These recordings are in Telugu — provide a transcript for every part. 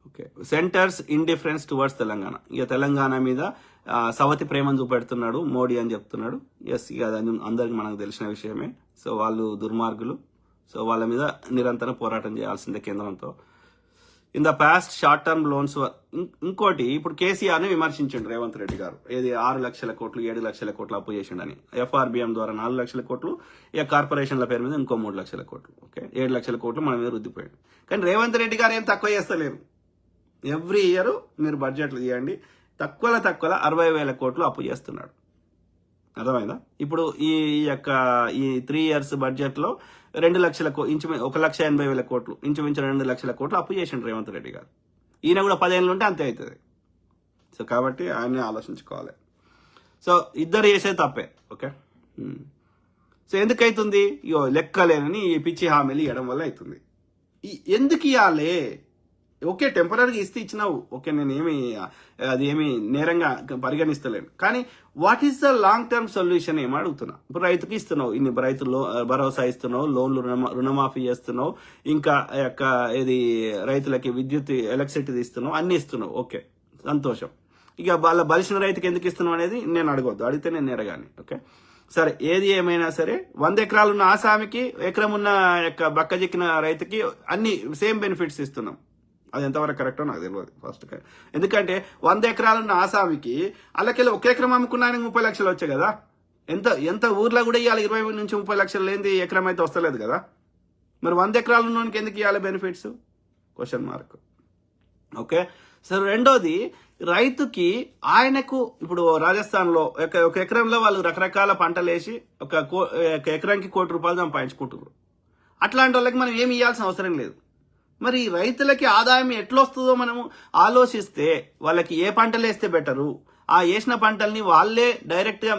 Okay, centres indifference towards Telangana. ఇక తెలంగాణ మీద సవతి ప్రేమను చూపెడుతున్నాడు మోడీ అని చెప్తున్నాడు. ఎస్, ఇక అది అందరికి మనకు తెలిసిన విషయమే. సో వాళ్ళు దుర్మార్గులు. సో వాళ్ళ మీద నిరంతరం పోరాటం చేయాల్సిందే కేంద్రంతో. In the past short term loans. ఇంకోటి, ఇప్పుడు కేసీఆర్ ని విమర్శించండి రేవంత్ రెడ్డి గారు. ఏది 6 లక్షల కోట్లు 7 లక్షల కోట్లు అప్పు చేసిండని. FRBM ద్వారా 4 లక్షల కోట్లు, ఇక కార్పొరేషన్ల పేరు మీద ఇంకో 3 లక్షల కోట్లు. ఓకే, 7 లక్షల కోట్లు మన మీద రుద్దిపోయాడు. కానీ రేవంత్ రెడ్డి గారు ఏం తక్కువ చేస్తలేరు. ఎవ్రీ ఇయర్ మీరు బడ్జెట్లు తీయండి, తక్కువ 60,000 కోట్లు అప్పు చేస్తున్నాడు. అర్థమైందా? ఇప్పుడు ఈ 3 ఇయర్స్ బడ్జెట్ లో 2 లక్షల ఇంచుమించు 1,80,000 కోట్లు, ఇంచుమించు 2 లక్షల కోట్లు అప్పు చేసిండు రేవంత్ రెడ్డి గారు. ఈయన కూడా 10 ఏళ్ళు ఉంటే అంతే అవుతుంది. సో కాబట్టి ఆయన్ని ఆలోచించుకోవాలి. సో ఇద్దరు చేసే తప్పే. ఓకే, సో ఎందుకు అవుతుంది? ఇగో లెక్కలేనని ఈ పిచ్చి హామీలు ఇవ్వడం వల్ల అవుతుంది. ఎందుకు ఇవ్వాలి? ఓకే, టెంపరీగా ఇస్తే ఇచ్చినావు, ఓకే, నేనేమి అది ఏమి నేరంగా పరిగణిస్తలేను. కానీ what is the long term solution ఏమో అడుగుతున్నా. ఇప్పుడు రైతుకి ఇస్తున్నావు, ఇన్ని రైతులు భరోసా ఇస్తున్నావు, లోన్లు రుణమాఫీ చేస్తున్నావు, ఇంకా ఇది రైతులకి విద్యుత్ ఎలక్ట్రిసిటీ ఇస్తున్నావు, అన్ని ఇస్తున్నావు. ఓకే, సంతోషం. ఇక వాళ్ళ బలిసిన రైతుకి ఎందుకు ఇస్తున్నావు అనేది నేను అడగొద్దు, అడిగితే నేను నేరగాని. ఓకే, సరే, ఏది ఏమైనా సరే 100 ఎకరాలు ఉన్న ఆసామికి, ఎకరం ఉన్న బక్కజిక్కిన రైతుకి అన్ని సేమ్ బెనిఫిట్స్ ఇస్తున్నాం. అది ఎంతవరకు కరెక్టో నాకు తెలియదు ఫస్ట్. ఎందుకంటే 100 ఎకరాలున్న ఆసామికి అలాకెళ్ళి 1 ఎకరం అమ్ముకున్నా 30 లక్షలు వచ్చాయి కదా. ఎంత ఊర్లో కూడా ఇవ్వాలి 20 నుంచి 30 లక్షలు లేని ఎకరం అయితే వస్తలేదు కదా. మరి 100 ఎకరాలు ఉన్నోనికి ఎందుకు ఇవ్వాలి బెనిఫిట్స్? Question mark. ఓకే, సరే, రెండోది, రైతుకి ఆయనకు ఇప్పుడు రాజస్థాన్లో ఒక ఎకరంలో వాళ్ళు రకరకాల పంటలు వేసి ఒక ఎకరానికి ₹1,00,00,000 సంపాదించుకుంటున్నారు. అట్లాంటి వాళ్ళకి మనం ఏమి ఇవ్వాల్సిన అవసరం లేదు. మరి రైతులకి ఆదాయం ఎట్లొస్తుందో మనము ఆలోచిస్తే వాళ్ళకి ఏ పంటలు వేస్తే బెటరు, ఆ వేసిన పంటల్ని వాళ్ళే డైరెక్ట్ గా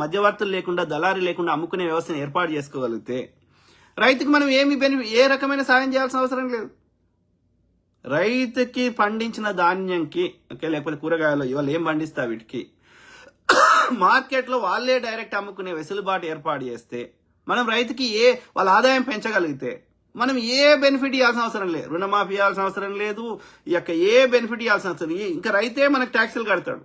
మధ్యవర్తులు లేకుండా, దళారీ లేకుండా అమ్ముకునే వ్యవస్థను ఏర్పాటు చేసుకోగలిగితే రైతుకి మనం ఏ రకమైన సాయం చేయాల్సిన అవసరం లేదు. రైతుకి పండించిన ధాన్యంకి, ఓకే, లేకపోతే కూరగాయలు ఇవాళ ఏం పండిస్తా వీటికి మార్కెట్లో వాళ్ళే డైరెక్ట్ అమ్ముకునే వెసులుబాటు ఏర్పాటు చేస్తే మనం రైతుకి వాళ్ళ ఆదాయం పెంచగలిగితే మనం ఏ బెనిఫిట్ ఇవ్వాల్సిన అవసరం లేదు, రుణమాఫీ ఇవ్వాల్సిన అవసరం లేదు, ఏ బెనిఫిట్ ఇవ్వాల్సిన అవసరం. ఇంకా రైతే మనకు ట్యాక్సులు కడతాడు.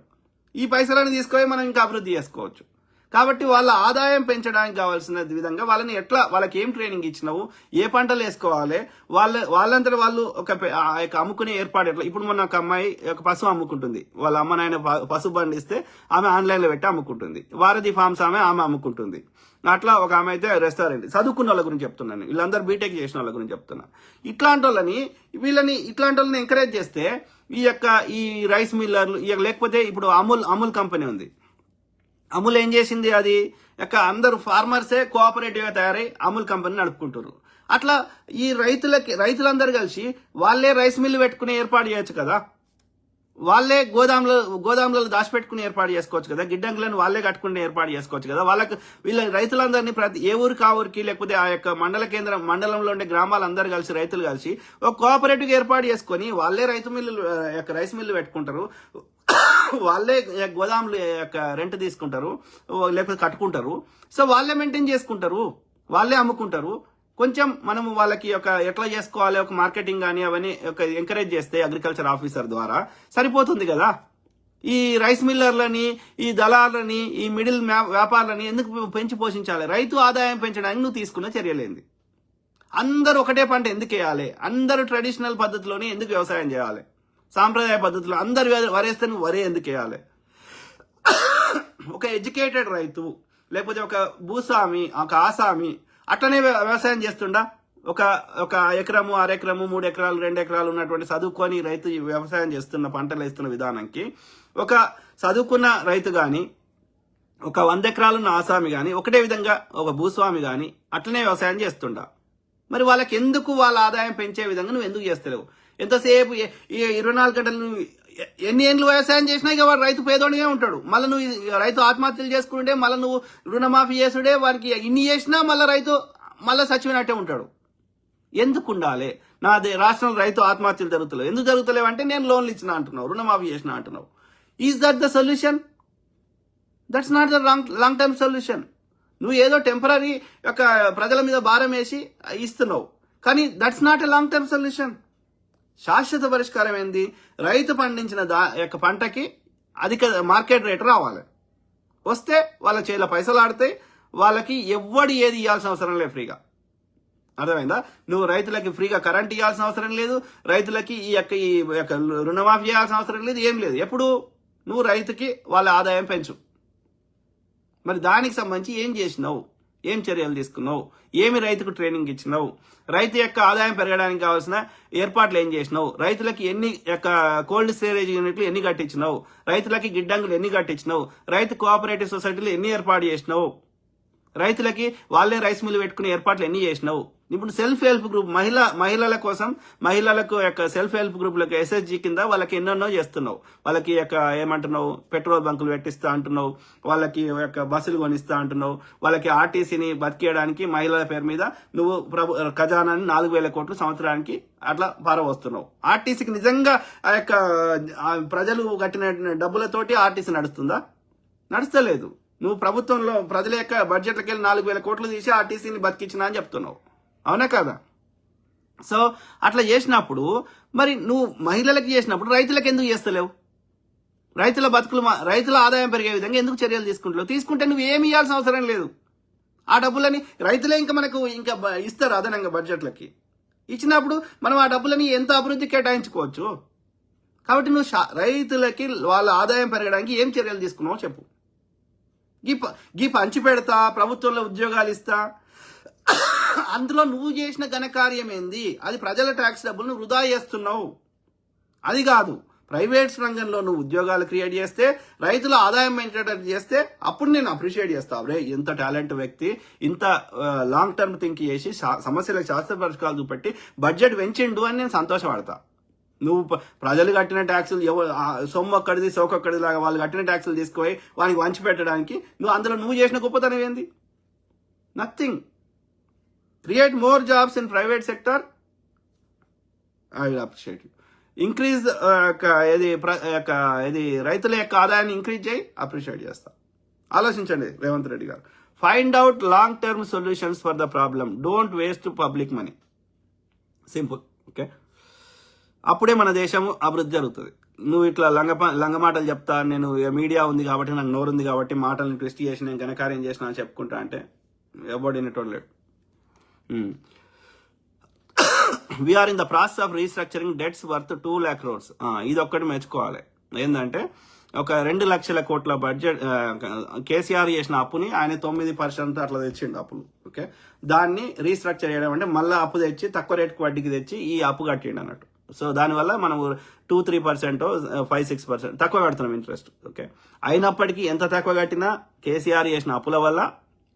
ఈ పైసలను తీసుకొని మనం ఇంకా అభివృద్ధి చేసుకోవచ్చు. కాబట్టి వాళ్ళ ఆదాయం పెంచడానికి కావాల్సిన విధంగా వాళ్ళకి ఏం ట్రైనింగ్ ఇచ్చినావు, ఏ పంటలు వేసుకోవాలి, వాళ్ళంతా వాళ్ళు అమ్ముకునే ఏర్పాటు ఎట్లా. ఇప్పుడు మొన్న ఒక అమ్మాయి ఒక పశువు అమ్ముకుంటుంది, వాళ్ళ అమ్మ నాయన పశువు పండిస్తే ఆమె ఆన్లైన్ లో పెట్టి అమ్ముకుంటుంది. వారధి ఫార్మ్స్ ఆమె అమ్ముకుంటుంది. అట్లా ఒక ఆమె అయితే రెస్టారెంట్. చదువుకున్న వాళ్ళ గురించి చెప్తున్నాను, వీళ్ళందరూ బీటెక్ చేసిన వాళ్ళ గురించి చెప్తున్నా. ఇట్లాంటి వాళ్ళని ఎంకరేజ్ చేస్తే ఈ రైస్ మిల్లర్లు, లేకపోతే ఇప్పుడు అమూల్ కంపెనీ ఉంది. అమూల్ ఏం చేసింది? అది అందరు ఫార్మర్సే కోఆపరేటివ్ గా తయారై అమూల్ కంపెనీ నడుపుకుంటారు. అట్లా ఈ రైతులందరూ కలిసి వాళ్ళే రైస్ మిల్లు పెట్టుకుని ఏర్పాటు చేయొచ్చు కదా. వాళ్ళే గోదాములలో దాచిపెట్టుకుని ఏర్పాటు చేసుకోవచ్చు కదా. గిడ్డంగులను వాళ్ళే కట్టుకుని ఏర్పాటు చేసుకోవచ్చు కదా. వీళ్ళ రైతులందరినీ ఏ ఊరికి ఆ ఊరికి, లేకపోతే ఆ మండలంలో ఉండే గ్రామాలందరూ కలిసి, రైతులు కలిసి ఒక కోఆపరేటివ్ ఏర్పాటు చేసుకుని వాళ్ళే రైస్ మిల్లు పెట్టుకుంటారు. వాళ్ళే గోదాములు రెంట్ తీసుకుంటారు, లేకపోతే కట్టుకుంటారు. సో వాళ్ళే మెయింటైన్ చేసుకుంటారు, వాళ్ళే అమ్ముకుంటారు. కొంచెం మనము వాళ్ళకి ఎట్లా చేసుకోవాలి, ఒక మార్కెటింగ్ కానీ అవన్నీ ఎంకరేజ్ చేస్తే అగ్రికల్చర్ ఆఫీసర్ ద్వారా సరిపోతుంది కదా. ఈ రైస్ మిల్లర్లని, ఈ దళాలని, ఈ మిడిల్ వ్యాపారులని ఎందుకు పెంచి పోషించాలి? రైతు ఆదాయం పెంచడానికి నువ్వు తీసుకున్న చర్యలేంది? అందరూ ఒకటే పంట ఎందుకు వేయాలి? అందరూ ట్రెడిషనల్ పద్ధతిలోనే ఎందుకు వ్యవసాయం చేయాలి? సాంప్రదాయ పద్ధతిలో అందరు వరేస్తే నువ్వు వరే ఎందుకు వేయాలి? ఒక ఎడ్యుకేటెడ్ రైతు, లేకపోతే ఒక భూస్వామి, ఒక ఆసామి అట్లనే వ్యవసాయం చేస్తుండా? ఒక ఎకరము, 1/2 ఎకరము, 3 ఎకరాలు, 2 ఎకరాలు ఉన్నటువంటి చదువుకొని రైతు వ్యవసాయం చేస్తున్న, పంటలు వేస్తున్న విధానానికి ఒక చదువుకున్న రైతు గాని, ఒక 100 ఎకరాలున్న ఆసామి గాని, ఒకటే విధంగా ఒక భూస్వామి గాని అట్లనే వ్యవసాయం చేస్తుండా? మరి వాళ్ళకి ఎందుకు వాళ్ళ ఆదాయం పెంచే విధంగా నువ్వు ఎందుకు చేస్తలేవు? ఎంతసేపు 24 గంటలు నువ్వు ఎన్ని ఏళ్ళు వ్యవసాయం చేసినా ఇక వాడు రైతు పేదోడిగా ఉంటాడు. మళ్ళీ నువ్వు రైతు ఆత్మహత్యలు చేసుకుంటే, మళ్ళీ నువ్వు రుణమాఫీ చేసుడే, వారికి ఇన్ని చేసినా మళ్ళీ రైతు చచ్చిపోయినట్టే ఉంటాడు. ఎందుకు ఉండాలి? రాష్ట్రంలో రైతు ఆత్మహత్యలు జరుగుతలేవు. ఎందుకు జరుగుతలేవు అంటే నేను లోన్లు ఇచ్చిన అంటున్నావు, రుణమాఫీ చేసిన అంటున్నావు. Is that the solution? That's not the long term solution. నువ్వు ఏదో టెంపరీ ప్రజల మీద భారం వేసి ఇస్తున్నావు, కానీ that's not a long term solution. శాశ్వత పరిష్కారం ఏంది? రైతు పండించిన యొక్క పంటకి అధిక మార్కెట్ రేట్ రావాలి. వస్తే వాళ్ళ చేతిలో పైసలు ఆడితే వాళ్ళకి ఎవ్వడు ఏది ఇవ్వాల్సిన అవసరం లేదు ఫ్రీగా. అర్థమైందా? నువ్వు రైతులకి ఫ్రీగా కరెంట్ ఇవ్వాల్సిన అవసరం లేదు, రైతులకి ఈ యొక్క రుణమాఫీ చేయాల్సిన అవసరం లేదు, ఏం లేదు. ఎప్పుడు నువ్వు రైతుకి వాళ్ళ ఆదాయం పెంచు. మరి దానికి సంబంధించి ఏం చేసినావు? ఏం చర్యలు తీసుకున్నావు? ఏమి రైతుకు ట్రైనింగ్ ఇచ్చినావు? రైతు యొక్క ఆదాయం పెరగడానికి కావాల్సిన ఏర్పాట్లు ఏం చేసినావు? రైతులకి ఎన్ని యొక్క కోల్డ్ స్టోరేజ్ యూనిట్లు ఎన్ని కట్టించినావు? రైతులకి గిడ్డంగులు ఎన్ని కట్టించినావు? రైతు కోఆపరేటివ్ సొసైటీలు ఎన్ని ఏర్పాటు చేసినావు? రైతులకి వాళ్ళే రైస్ మిల్ పెట్టుకునే ఏర్పాట్లు ఎన్ని చేసినావు? ఇప్పుడు సెల్ఫ్ హెల్ప్ గ్రూప్ మహిళల కోసం మహిళలకు యొక్క సెల్ఫ్ హెల్ప్ గ్రూప్లకు ఎస్ఎస్జి కింద వాళ్ళకి ఎన్నెన్నో చేస్తున్నావు. వాళ్ళకి యొక్క ఏమంటున్నావు, పెట్రోల్ బంకులు పెట్టిస్తా అంటున్నావు, వాళ్ళకి యొక్క బస్సులు కొనిస్తా అంటున్నావు, వాళ్ళకి ఆర్టీసీని బతికేయడానికి మహిళల పేరు మీద నువ్వు ఖజానాన్ని 4,000 కోట్లు సంవత్సరానికి అట్లా పారవస్తున్నావు. ఆర్టీసీకి నిజంగా ఆ యొక్క ప్రజలు కట్టిన డబ్బులతోటి ఆర్టీసీ నడుస్తుందా? నడుస్తలేదు. నువ్వు ప్రభుత్వంలో ప్రజల యొక్క బడ్జెట్లకి వెళ్ళి 4,000 కోట్లు తీసి ఆర్టీసీని బతికించినా అని చెప్తున్నావు. అవునా కదా? సో అట్లా చేసినప్పుడు మరి నువ్వు మహిళలకు చేసినప్పుడు రైతులకు ఎందుకు చేస్తలేవు? రైతుల ఆదాయం పెరిగే విధంగా ఎందుకు చర్యలు తీసుకుంటలేవు? తీసుకుంటే నువ్వు ఏమి ఇవ్వాల్సిన అవసరం లేదు. ఆ డబ్బులని రైతులే మనకు ఇంకా ఇస్తారు అదనంగా బడ్జెట్లకి. ఇచ్చినప్పుడు మనం ఆ డబ్బులని ఎంత అభివృద్ధి కేటాయించుకోవచ్చు. కాబట్టి నువ్వు రైతులకి వాళ్ళ ఆదాయం పెరగడానికి ఏం చర్యలు తీసుకున్నావో చెప్పు. గీ పంచి పెడతా, ప్రభుత్వంలో ఉద్యోగాలు ఇస్తా, అందులో నువ్వు చేసిన ఘనకార్యం ఏంది? అది ప్రజల ట్యాక్స్ డబ్బులు నువ్వు వృధా చేస్తున్నావు. అది కాదు, ప్రైవేట్ రంగంలో నువ్వు ఉద్యోగాలు క్రియేట్ చేస్తే, రైతుల ఆదాయం పెంచేటట్టు చేస్తే అప్పుడు నేను అప్రిషియేట్ చేస్తావు. రే ఇంత టాలెంట్ వ్యక్తి, ఇంత లాంగ్ టర్మ్ థింక్ చేసి సమస్యలకు శాస్త్ర పరిష్కారాలు చూపెట్టి బడ్జెట్ పెంచిండు అని నేను సంతోషపడతా. నువ్వు ప్రజలు కట్టిన ట్యాక్సులు సొమ్ము ఒక్కడిది సోకొక్కడిది లాగా వాళ్ళు కట్టిన ట్యాక్సులు తీసుకుపోయి వానికి వంచి పెట్టడానికి అందులో నువ్వు చేసిన గొప్పతనం ఏంది? Nothing. Create more jobs in private sector, I will appreciate you. Increase ఇది రైతుల యొక్క ఆదాయాన్ని ఇంక్రీజ్ చేయి, అప్రిషియేట్ చేస్తా. ఆలోచించండి రేవంత్ రెడ్డి గారు. Find out long term solutions for the problem, don't waste public money. Simple. Okay, అప్పుడే మన దేశం అభివృద్ధి జరుగుతుంది. నువ్వు ఇట్లా లంగమాటలు చెప్తా, నేను మీడియా ఉంది కాబట్టి నాకు నోరు ఉంది కాబట్టి మాటలను ట్విస్ట్ చేసి నేను ఘనకార్యం చేసిన అని చెప్పుకుంటా అంటే ఎవడు వినేటోడు లేడు. We're in the process of restructuring debts worth 2 lakh crores. ఇది ఒక్కటి మెచ్చుకోవాలి. ఏంటంటే ఒక 2 లక్షల కోట్ల బడ్జెట్ కేసీఆర్ చేసిన అప్పుని ఆయన 9% అట్లా తెచ్చిండు అప్పులు. ఓకే, దాన్ని రీస్ట్రక్చర్ చేయడం అంటే మళ్ళీ అప్పు తెచ్చి తక్కువ రేటుకు వడ్డీకి తెచ్చి ఈ అప్పు కట్టిండు అన్నట్టు. సో దానివల్ల మనం 2-3%, 5-6% తక్కువ కడుతున్నాం ఇంట్రెస్ట్. ఓకే, అయినప్పటికీ ఎంత తక్కువ కట్టినా కేసీఆర్ చేసిన అప్పుల వల్ల,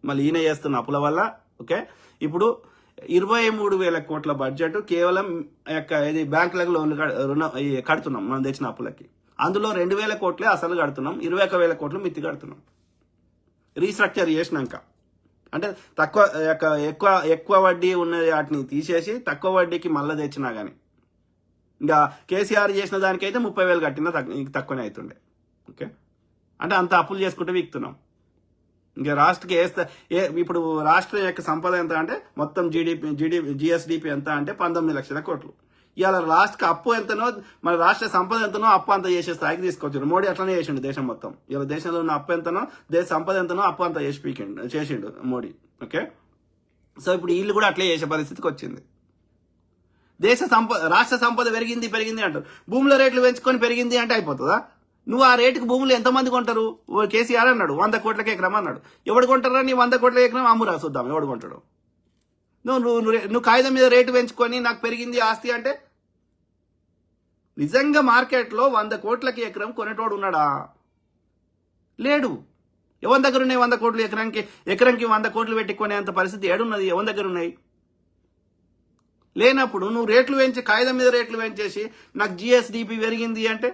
మళ్ళీ ఈయన చేస్తున్న అప్పుల వల్ల, ఓకే, ఇప్పుడు 23,000 కోట్ల బడ్జెట్ కేవలం ఇది బ్యాంకులకు లోన్లు కడుతున్నాం మనం తెచ్చిన అప్పులకి. అందులో 2,000 కోట్లే అసలు కడుతున్నాం, 21,000 కోట్లు మిత్తి కడుతున్నాం రీస్ట్రక్చర్ చేసినాక. అంటే ఎక్కువ వడ్డీ ఉన్నది వాటిని తీసేసి తక్కువ వడ్డీకి మళ్ళీ తెచ్చినా కానీ ఇంకా కేసీఆర్ చేసిన దానికైతే 30,000 కట్టినా తక్కువనే అవుతుండే. ఓకే, అంటే అంత అప్పులు చేసుకుంటే వీక్తున్నాం. ఇంకా రాష్ట్రకి ఇప్పుడు రాష్ట్రం యొక్క సంపద ఎంత అంటే మొత్తం జిఎస్డిపి ఎంత అంటే 19 లక్షల కోట్లు. ఇవాళ రాష్ట్రకి అప్పు ఎంతనో, మన రాష్ట్ర సంపద ఎంతనో అప్పు అంత చేసే స్థాయికి తీసుకొచ్చారు. మోడీ అట్లనే చేసిండు దేశం మొత్తం. ఇవాళ దేశంలో ఉన్న అప్పు ఎంతనో, దేశ సంపద ఎంతనో అప్పు అంతా చేసిండు మోడీ. ఓకే, సో ఇప్పుడు వీళ్ళు కూడా అట్లే చేసే పరిస్థితికి వచ్చింది. రాష్ట్ర సంపద పెరిగింది అంటారు, భూముల రేట్లు పెంచుకొని పెరిగింది అంటే అయిపోతుందా? నువ్వు ఆ రేటుకు భూములు ఎంతమంది కొంటారు? కేసీఆర్ అన్నాడు 100 కోట్లకి ఎకరం అన్నాడు. ఎవడు కొంటారా? నీ 100 కోట్ల ఎకరం అమ్మురా చూద్దాం ఎవడు కొంటాడు. నువ్వు కాగితం మీద రేటు పెంచుకొని నాకు పెరిగింది ఆస్తి అంటే, నిజంగా మార్కెట్లో 100 కోట్లకి ఎకరం కొనేటోడు ఉన్నాడా? లేడు. ఎవరి దగ్గర ఉన్నాయి 100 కోట్లు ఎకరంకి 100 కోట్లు పెట్టి కొనేంత పరిస్థితి ఏడున్నది? ఎవరి దగ్గర ఉన్నాయి? లేనప్పుడు నువ్వు రేట్లు పెంచి కాగితం మీద రేట్లు పెంచేసి నాకు జిఎస్డిపి పెరిగింది అంటే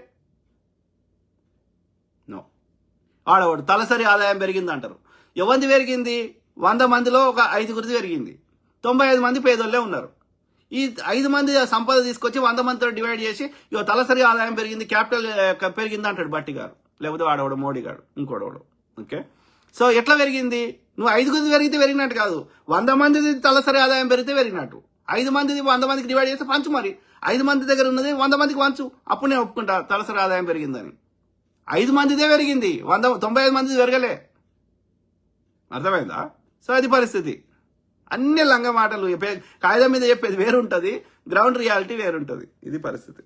నో. ఆడవాడు తలసరి ఆదాయం పెరిగింది అంటారు. ఎవరిది పెరిగింది? 100 మందిలో ఒక 5గురిది పెరిగింది. 95 మంది పేదోళ్ళే ఉన్నారు. ఈ 5 మంది సంపద తీసుకొచ్చి 100 మందితో డివైడ్ చేసి ఇక తలసరి ఆదాయం పెరిగింది, క్యాపిటల్ పెరిగింది అంటాడు బట్టి గారు, లేకపోతే వాడవాడు మోడీ గారు, ఇంకోడవాడు. ఓకే, సో ఎట్లా పెరిగింది? నువ్వు 5గురిది పెరిగితే పెరిగినట్టు కాదు, 100 మంది తలసరి ఆదాయం పెరిగితే పెరిగినట్టు. 5 మందిది 100 మందికి డివైడ్ చేస్తే పంచు, మరి 5 మంది దగ్గర ఉన్నది 100 మందికి పంచు, అప్పుడు నేను ఒప్పుకుంటా తలసరి ఆదాయం పెరిగిందని. 5 మందిదే పెరిగింది, 95 మంది పెరగలే. అర్థమైందా? సో అది పరిస్థితి. అన్ని లంగ మాటలు, కాగితం మీద చెప్పేది వేరుంటుంది, గ్రౌండ్ రియాలిటీ వేరుంటుంది. ఇది పరిస్థితి.